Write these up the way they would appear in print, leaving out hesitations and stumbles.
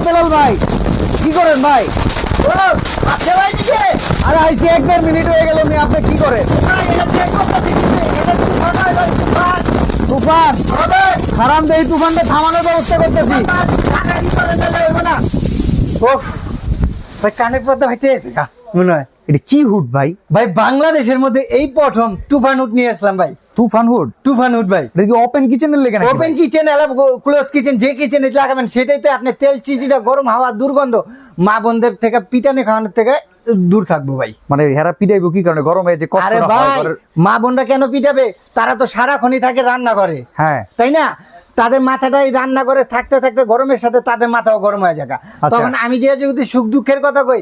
বেলাল ভাই কি করেন ভাই? আরে আইসি 1-1.5 মিনিট হয়ে গেল, আপনি কি করেন? তুফান হারাম দেই, তুফানটা থামানোর ব্যবস্থা করতেছি। কানের পর্দা হইতে মনে হয় এটা কি হুড ভাই? ভাই বাংলাদেশের মধ্যে এই প্রথম তুফান হুড নিয়ে আসলাম ভাই। তুফান হুড? তুফান হুড ভাই, এটা কি ওপেন কিচেনের লেগে নাকি? ওপেন কিচেন ক্লোজ কিচেন, যে কিচেনে লাগাবেন সেটাইতে আপনি তেল চিচিটা গরম হাওয়া দুর্গন্ধ মা বোনদের থেকে পিটানি খাওয়ানোর থেকে দূর থাকবো ভাই। মানে হেরা পিটাইবো কি কারণে? গরমে যে কষ্ট। আরে ভাই মা বোনরা কেন পিটাবে? তারা তো সারাক্ষণই থাকে রান্না করে, হ্যাঁ তাই না? তাদের মাথাটাই রান্না করে থাকতে থাকতে গরমের সাথে তাদের মাথাও গরম হয়ে যায়। তখন আমি যে যদি সুখ দুঃখের কথা কই,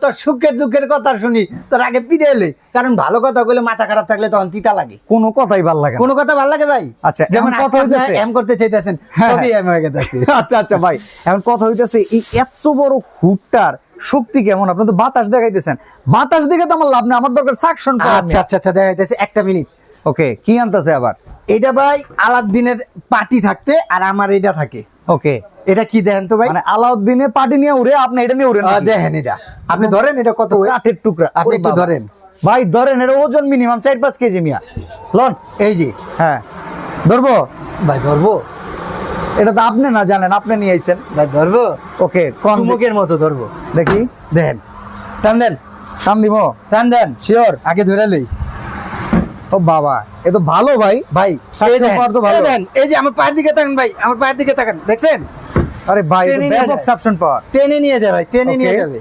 তোর সুখের দুঃখের কথা শুনি তোর আগে পিড়ে এলে, কারণ ভালো কথা কইলে মাথা খারাপ থাকলে তখন তিতা লাগে। কোনো কথাই ভালো লাগে না। কোনো কথা ভালো লাগে ভাই? আচ্ছা যেমন কথা হইতেছে এম করতে চাইতেছেন, সবই এম হয়ে গেছে। আচ্ছা আচ্ছা ভাই, এখন কথা হইতেছে এই এত বড় হুডটার শক্তি কেমন? আপনি তো বাতাস দেখাইতেছেন, বাতাস দেখে তো আমার লাভ নেই, আমার দরকার সাকশন। আচ্ছা আচ্ছা আচ্ছা দেখাইতেছে, একটা মিনিট। ওকে, কি আনতেছে আবার? এটা ভাই আলাউদ্দিনের পার্টি থাকতে আর আমার এটা থাকে। ওকে, এটা কি দেখেন তো ভাই? মানে আলাউদ্দিনের পার্টি নিয়ে উড়ে আপনি এটা নিয়ে উড়েন? দেখেন এটা, আপনি ধরেন, এটা কত কাঠের টুকরা, আপনি একটু ধরেন ভাই, ধরেন। এটা ওজন মিনিমাম 4-5 কেজি মিয়া। লন এই যে, হ্যাঁ ধরবো ভাই ধরবো? এটা তো আপনি না জানেন, আপনি নিয়ে আইছেন ভাই ধরবো? ওকে, চুমুকের মতো ধরবো, দেখি। দেখেন, টান দেন, টান দিব? টান দেন, শিওর? আগে ধরে লই। ও বাবা, এ তো ভালো ভাই। ভাই সাকশন পাওয়ার তো ভালো। দেন, এই যে আমার পায়ের দিকে তাকান ভাই, আমার পায়ের দিকে তাকান, দেখছেন? আরে ভাই, টেনে নিয়ে ব্যাপক যায়। সাকশন পাওয়ার। টেনে নিয়ে যাবে ভাই, টেনে নিয়ে Okay. যাবে।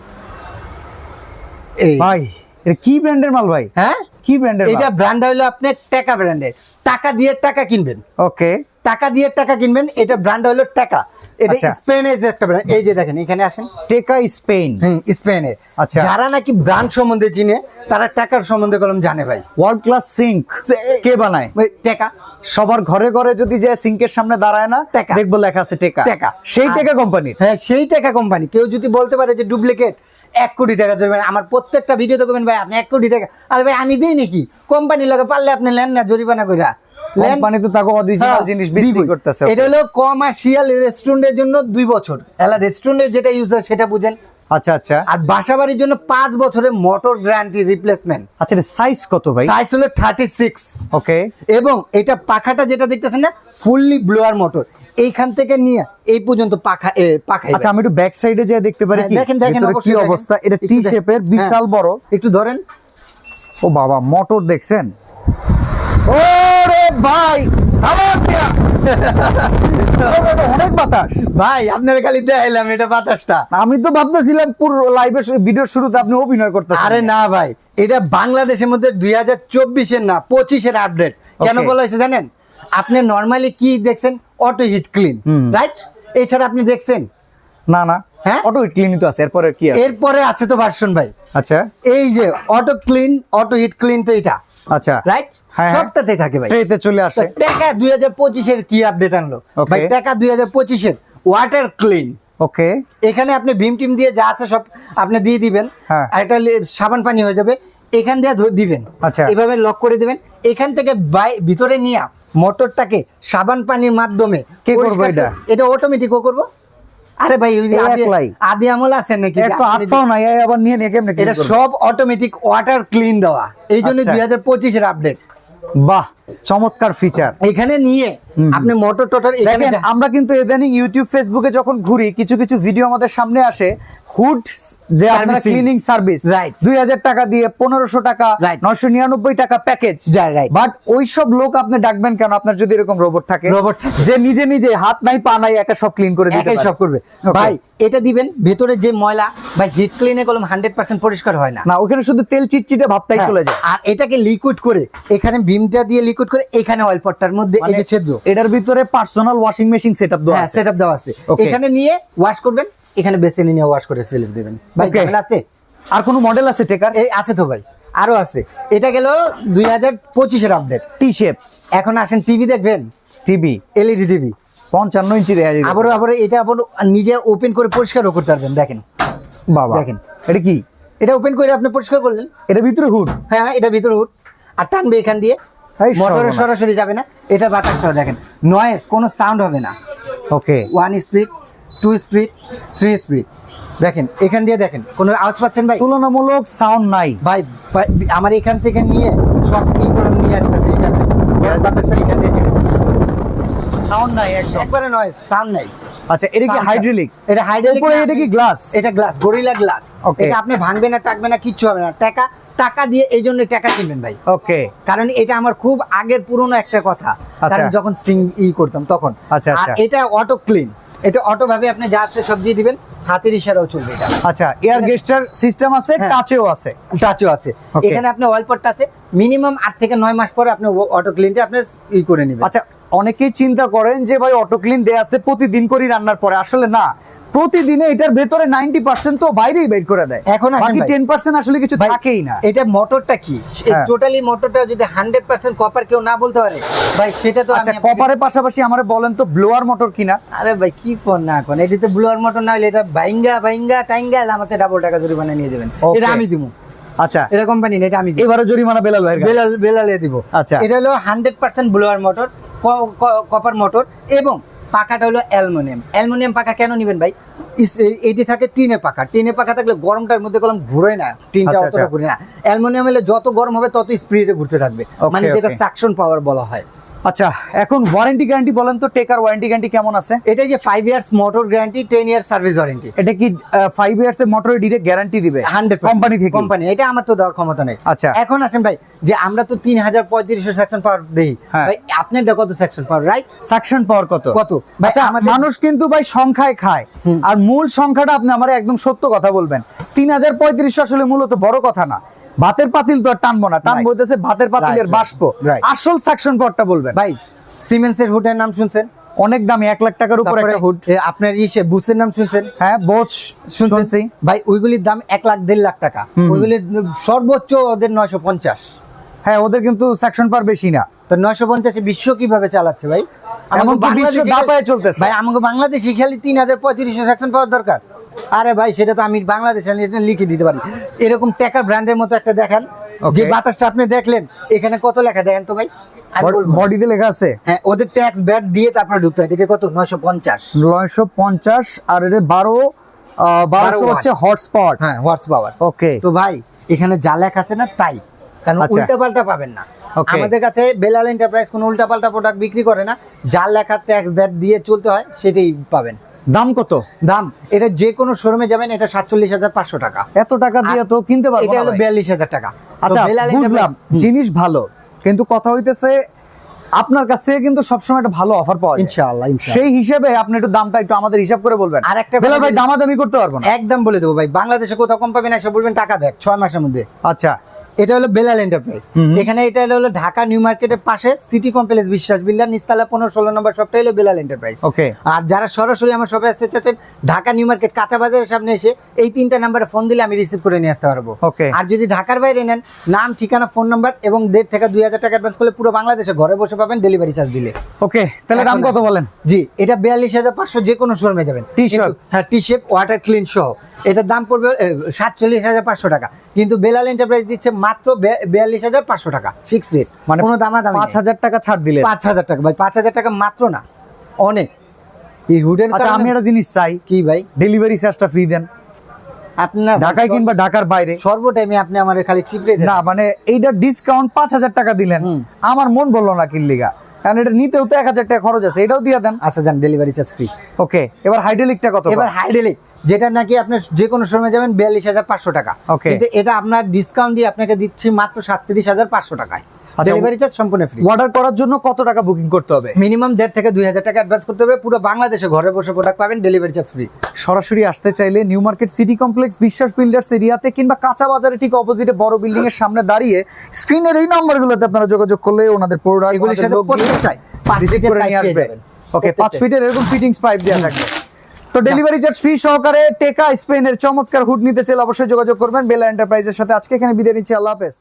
এই ভাই এটা কি ব্র্যান্ডের মাল ভাই? হ্যাঁ, কি ব্র্যান্ডের? এটা ব্র্যান্ড হলো আপনার টাকা ব্র্যান্ডের। টাকা দিয়ে টাকা কিনবেন, ওকে, টাকা দিয়ে টাকা কিনবেন। এটা ব্র্যান্ড হলো টাকা। এটা আচ্ছা। স্পেনের যে একটা ব্র্যান্ড, এই যে দেখেন এখানে আসেন, টেকা স্পেন। স্পেনের। আচ্ছা। যারা নাকি ব্র্যান্ড সম্বন্ধে চিনে তারা টাকার সম্বন্ধে কলম জানে ভাই। ওয়ার্ল্ড ক্লাস সিঙ্ক কে বানায়? ওই টাকা। সবার ঘরে ঘরে যদি যে সিঙ্কের সামনে দাঁড়ায় না, টেকা। দেখবো লেখা আছে টেকা। টেকা। সেই টেকা কোম্পানি। হ্যাঁ, সেই টাকা কোম্পানি। কেউ যদি বলতে পারে যে ডুপ্লিকেট, 1 কোটি টাকা জরিমানা। আমার প্রত্যেকটা ভিডিওতে করবেন ভাই আপনি 1 কোটি টাকা। আরে ভাই আমি দেই নাকি? কোম্পানি লাগে, পারলে আপনি নেন না জরিমানা কইরা। কোম্পানি তো তাকে অরিজিনাল জিনিস বিক্রি করতেছে। এটা হলো কমার্শিয়াল রেস্টুরেন্টের জন্য 2 বছর। এলা রেস্টুরেন্টের যেটা ইউজ হয় সেটা বুঝেন। আচ্ছা আচ্ছা। আর বাসাবাড়ির জন্য 5 বছরের মোটর গ্যারান্টি রিপ্লেসমেন্ট। আচ্ছা, এর সাইজ কত ভাই? সাইজ হলো 36। ওকে, এবং এটা পাখাটা যেটা দেখতেছেন না, ফুললি ব্লোয়ার মোটর। এইখান থেকে নিয়ে এই পর্যন্ত পাখা পাখা। আচ্ছা, আমি একটু ব্যাক সাইডে যে দেখতে পারি কি? দেখেন দেখেন ভিতরে কি অবশ্যই অবস্থা? দেখেন। এটা টি শেপের, বিশাল বড়। একটু ধরেন। ও বাবা, মোটর দেখছেন? ওরে ভাই, অনেক বাতাস ভাই আপনার খালি দেখাইলাম এটা বাতাসটা। আমি তো ভাবতেছিলাম পুরো লাইভে ভিডিওর শুরুতে আপনি অভিনয় করতেছেন। আরে না ভাই, এটা বাংলাদেশের মধ্যে 2024-এর না 25-এর আপডেট। কেন বলা হয়েছে জানেন? আপনি নরমালি কি দেখছেন? Auto hit clean, right? এছাড়া আপনি দেখছেন? না না, হ্যাঁ, অটো হিট ক্লিনই তো আছে। এরপরে কি আছে? এরপরে আছে তো ভার্সন ভাই। আচ্ছা, এই যে auto clean, auto hit clean তো এটা, আচ্ছা, রাইট? হ্যাঁ, সবটাতেই থাকে ভাই। ট্রেতে চলে আসে। টাকা 2025-এর কি আপডেট আনলো Okay. ভাই? টাকা 2025-এর ওয়াটার ক্লিন। ওকে, এখানে আপনি ভীম টিম দিয়ে যা আছে সব আপনি দিয়ে দিবেন। হ্যাঁ। আর এটা সাবান পানি হয়ে যাবে, এখান দিয়ে দিবেন। আচ্ছা। এভাবে লক করে দিবেন। এখান থেকে ভিতরে নিয়ে মোটরটাকে সাবান পানির মাধ্যমে কে করবে এটা? এটা অটোমেটিক করবো। আরে ভাই ওই যে আদি আমল আছে নাকি? এত আত্মাও নাই, আবার নিয়ে নিয়ে কেমনে? এটা সব অটোমেটিক ওয়াটার ক্লিন দেওয়া, এই জন্য আচ্ছা। 2025-এর আপডেট। বাহ, চমৎকার ফিচার। এখানে নিয়ে আপনি মোটর টোটর এখানে দেখেন, আমরা কিন্তু ইদানিং ইউটিউব ফেসবুকে যখন ঘুরি, কিছু কিছু ভিডিও আমাদের সামনে আসে, হুড যে আপনারা ক্লিনিং সার্ভিস, রাইট, 2000 টাকা দিয়ে 1500 টাকা, রাইট, 999 টাকা প্যাকেজ, রাইট। বাট ওইসব লোক আপনি ডাকবেন কেন? আপনার যদি এরকম রোবট থাকে, রোবট থাকে যে নিজে নিজে হাত নাই পা নাই একা সব ক্লিন করে দিতে পারে, সব করবে ভাই। এটা দিবেন, ভেতরে যে ময়লা ভাই হিট ক্লিনে কলম 100% পরিষ্কার হয় না। না, ওখানে শুধু তেল চিটচিটে ভাবটাই চলে যায়। আর এটাকে লিকুইড করে এখানে ভীমটা দিয়ে লিকুইড করে এখানে অয়েল পটটার মধ্যে এই যে ছিদ্র, এটার ভিতরে পার্সোনাল ওয়াশিং মেশিন সেটআপ দেওয়া আছে। সেটআপ দেওয়া আছে। এখানে নিয়ে ওয়াশ করবেন, এখানে বেসিনে নিয়ে ওয়াশ করে ফেলে দিবেন ভাই। ঝামেলা আছে? আর কোনো মডেল আছে টেকার? এই আছে তো ভাই, আরো আছে। এটা গেল 2025-এর আপডেট। টি শেপ। এখন আসেন টিভি দেখবেন, টিভি, এলইডি টিভি 55 ইঞ্চি। আবার এটা আবার নিজে ওপেন করে পরিষ্কারও করতে পারবেন। দেখেন বাবা, দেখেন এটা কি? এটা ওপেন করে আপনি পরিষ্কার করলেন, এর ভিতরে হুড। হ্যাঁ, এটা ভিতরে হুড। আর টানবে এখান দিয়ে, মোটরে সরাসরি যাবে না। এটা বাতাসটাও দেখেন, নয়েজ, কোনো সাউন্ড হবে না। ওকে, 1 স্পিড। 2 speed 3 speed. দেখেন এখান দিয়ে দেখেন কোনো আওয়াজ পাচ্ছেন ভাই? তুলনামূলক সাউন্ড নাই ভাই আমার এখান থেকে নিয়ে সব করে নিয়ে আসতেছে এখানে বাতাসটা এখান দিয়ে ছেড়ে দিতেছে। সাউন্ড নাই একদম, একবারে নয়, সাউন্ড নাই। আচ্ছা এটা কি হাইড্রোলিক? এটা হাইড্রোলিক, এটা কি গ্লাস? এটা গ্লাস, গরিলা গ্লাস। Okay. এটা আপনি ভাঙবে না, টাকবে না, কিচ্ছু হবে না। টাকা দিয়ে এই জন্য টাকা কিনবেন ভাই। ওকে, কারণ এটা আমার খুব আগের পুরনো একটা কথা, কারণ যখন সিং করতাম তখন। আচ্ছা, আর আচ্ছা। এটা অটো ক্লিন, এটা অটো ভাবে আপনি যা আছে সব দিয়ে দিবেন, হাতের ইশারাও চলবে এটা। আচ্ছা, এয়ার গেস্টার সিস্টেম আছে, হ্যাঁ। টাচেও আছে। টাচও আছে। Okay. এখানে আপনি অয়েল পটটা আছে, মিনিমাম 8 থেকে 9 মাস পরে আপনি অটো ক্লিনটা আপনি করে নেবেন। আচ্ছা, অনেকেই চিন্তা করেন যে ভাই অটো ক্লিন দেয়া আছে প্রতিদিন করি রান্নার পরে, আসলে না, প্রতিদিনে এটার ভেতরে 90% তো বাইরেই বের করে দেয়। এখন আসেন বাকি ভাই। 10% আসলে কিছু ভাই, থাকেই না। এটা মোটরটা কি হ্যাঁ। টোটালি মোটরটা যদি 100% কপার কেউ না বলতে পারে ভাই, সেটা তো আচ্ছা, আমি আপনাকে- কপারের পাশাপাশি আমারে বলেন তো ব্লোয়ার মোটর কিনা? আরে ভাই কি কোন না কোন, এটা তো ব্লোয়ার মোটর না হলে এটা বাইঙ্গা টাইঙ্গা আমাকে ডাবল টাকা জরিমানা নিয়ে যাবেন। Okay. এটা আমি দিব, আচ্ছা, এটা কোম্পানি না, এটা আমি দিব। এবারে জরিমানা বেলাল ভাইয়ের কাছে। বেলালে দিব। আচ্ছা। এটা হলো 100% ব্লোয়ার মোটর, কপার মোটর, এবং পাকাটা হলো অ্যালুমিনিয়াম পাকা। কেন নেবেন ভাই? এটি থাকে টিনের পাকা। টিনের পাকা থাকলে গরমটার মধ্যে কলম ঘুরে না, টিনটা আচ্ছা, অতটা আচ্ছা। ঘুরে না। অ্যালুমিনিয়াম হলে যত গরম হবে তত স্পিডে ঘুরতে থাকবে, Okay, মানে যেটা okay. সাকশন পাওয়ার বলা হয়। আচ্ছা, এখন ওয়ারেন্টি গ্যারান্টি বলেন তো, টেকার ওয়ারেন্টি গ্যারান্টি কেমন আছে? এটা যে 5 years motor guarantee, 10 years service warranty. এটা কি 5 ইয়ার্স এর মোটরের ডিরেক্ট গ্যারান্টি দিবে 100% কোম্পানি থেকে? কোম্পানি, এটা আমার তো দেওয়ার ক্ষমতা নেই। আচ্ছা। এখন আসেন ভাই, যে আমরা তো 3300 সেকশন পাওয়ার দেই হ্যাঁ। ভাই, আপনার কত সেকশন পাওয়ার, রাইট? সাকশন পাওয়ার কত? কত ভাই? আচ্ছা, আমাদের মানুষ কিন্তু ভাই সংখ্যায় খায়, আর মূল সংখ্যাটা আপনি আমার একদম সত্য কথা বলবেন। 3300 আসলে মূলত বড় কথা না। ভাতের পাতিল তো আর টানবো না, টানবো হইতেছে ভাতের পাতিলের Right, বাষ্প। right. আসল সাকশন পাওয়ারটা বলবেন। ভাই সিমেন্সের হুডের নাম শুনছেন? অনেক দামি, 1 লাখ টাকার উপর তারপরে একটা হুড। আপনার বুসের নাম শুনছেন? হ্যাঁ, বোস শুনছেন? শুনছি। ভাই ওইগুলির দাম 1 লাখ 1.5 লাখ টাকা। ওইগুলির সর্বোচ্চ ওদের 950। হ্যাঁ, ওদের কিন্তু সেকশন পাওয়ার বেশি না। তো 950 বিশ্ব কিভাবে চালাচ্ছে ভাই? এমনকি বিশ্ব দাপায় চলতেছে। ভাই আমাকে বাংলাদেশি খালি 3300 সেকশন পাওয়ার দরকার। আরে ভাই, সেটা তো আমি বাংলাদেশে লিখে দিতে পারি। এরকম টেকা ব্র্যান্ডের মতো একটা দেখান, Okay. যে বাতাসটা আপনি দেখলেন এখানে কত লেখা দেখেন তো ভাই। আমি বলবো। বডিতে লেখা আছে হ্যাঁ, ওদের ট্যাক্স ব্যাট দিয়ে তারপরে ঢুকতে হয়। এটাকে কত? 950। 950, আর এটা 1200 হচ্ছে হর্স পাওয়ার। হ্যাঁ, হর্স পাওয়ার। ওকে, তো ভাই এখানে যা লেখা আছে না তাই, কারণ আচ্ছা। উল্টা পাল্টা পাবেন না। Okay. আমাদের কাছে বেলাল এন্টারপ্রাইজ কোনো উল্টা পাল্টা প্রোডাক্ট বিক্রি করে না। যা লেখা ট্যাক্স ব্যাট দিয়ে চলতে হয় সেটাই পাবেন। দাম কত? দাম এটা যে কোনো শোরুমে যাবেন, এটা 47,500 টাকা। এত টাকা দিয়ে তো কিনতে পারবো এটা না হলো ভাই। 42,000 টাকা। তো আচ্ছা, বেলাল বুঝলাম, Enterprise- জিনিস ভালো, কিন্তু কথা হইতেছে আপনার কাছ থেকে কিন্তু সবসময় একটা ভালো অফার পাওয়া যায়। ইনশাআল্লাহ, ইনশাআল্লাহ। সেই হিসেবে আপনি একটু দামটা একটু আমাদের হিসাব করে বলবেন। আর একটা কথা বেলাল ভাই, বলি- দামাদামি করতে পারবো না। একদম বলে দেবো ভাই, বাংলাদেশে কোথাও কম পাবেন, এসে বলবেন টাকা ব্যাক 6 মাসের মধ্যে। আচ্ছা, এটা হলো বেলাল এন্টারপ্রাইজ। এখানে এটা হলো ঢাকা নিউ মার্কেটের পাশে সিটি কমপ্লেক্স বিশ্বাস বিল্ডার, নিচতলা 15-16 নম্বর শপটা হলো বেলাল এন্টারপ্রাইজ। ওকে। আর যারা সরাসরি আমার শপে আসতে চাচ্ছেন, ঢাকা নিউ মার্কেট কাঁচা বাজারের সামনে এসে এই 3টা নাম্বারে ফোন দিলে আমি রিসিভ করে নিয়ে আসতে পারবো। ওকে। আর যদি ঢাকার বাইরে নেন, নাম, ঠিকানা, ফোন নাম্বার এবং 1.5 থেকে 2,000 টাকা অ্যাডভান্স করলে পুরো বাংলাদেশে ঘরে বসে পাবেন ডেলিভারি চার্জ দিলে। ওকে, তাহলে দাম এখন কত বলেন? জি, এটা 42,500, যে কোনো শোরুমে যাবেন। T-shape? কিন্তু- হ্যাঁ, টি-শেপ ওয়াটার ক্লিন সহ এটার দাম পড়বে 47,500 টাকা। কিন্তু বেলাল এন্টারপ্রাইজ দিচ্ছে মাত্র 42,500 টাকা, ফিক্স রেট, মানে কোনো দামাদামি নেই। 5000 টাকা ছাড় দিলে। 5,000 টাকা ভাই, 5,000 টাকা মাত্র না, অনেক। এই হুডের আচ্ছা, আমি একটা জিনিস চাই, কি ভাই, ডেলিভারি চার্জটা ফ্রি দেন, আপনার ঢাকায় কিংবা ঢাকার বাইরে। সর্বটাইমে আপনি আমার খালি চিপড়ে দেন। না মানে এইটা ডিসকাউন্ট 5000 টাকা দিলেন, আমার মন বললো না কিনলিগা, কারণ এটা নিতেও তো 1000 টাকা খরচ আছে, এটাও দিয়ে দেন। আচ্ছা যান, ডেলিভারি চার্জ ফ্রি। ওকে, এবার হাইড্রোলিকটা কত? এবার হাইড্রোলিক, যেটা নাকি আপনার যে কোনো সময় যাবেন 42,500 টাকা। Okay. কিন্তু এটা আপনার ডিসকাউন্ট দিয়ে আপনাকে দিচ্ছি মাত্র 37,500 টাকায়। আচ্ছা, ডেলিভারি চার্জ সম্পূর্ণ ফ্রি। অর্ডার করার জন্য কত টাকা বুকিং করতে হবে? মিনিমাম 1.5 থেকে 2,000 টাকা অ্যাডভান্স করতে হবে। পুরো বাংলাদেশে ঘরে বসে প্রোডাক্ট পাবেন, ডেলিভারি চার্জ ফ্রি। সরাসরি আসতে চাইলে নিউ মার্কেট সিটি কমপ্লেক্স বিশ্বাস বিল্ডার্স এরিয়াতে কিংবা কাঁচা বাজারে ঠিক অপোজিটে বড় বিল্ডিং এর সামনে দাঁড়িয়ে স্ক্রিনের এই নাম্বারগুলোতে আপনারা যোগাযোগ করলে ওনাদের প্রোডাক্ট এগুলির সাথে প্রত্যেকটাই 5 রিসিভ ফিটের করে পাইপ নিয়ে পেয়ে আসবে। যাবেন। ওকে, 5 ফিটের এরকম ফিটিংস পাইপ দেওয়া থাকবে। তো ডেলিভারি চার্জ ফ্রি সহকারে টেকা স্পেনের চমৎকার হুড নিতে চাইলে অবশ্যই যোগাযোগ করবেন বেলা এন্টারপ্রাইজের সাথে। আজকে এখানে বিদায় নিচ্ছি, আল্লাহ হাফেজ।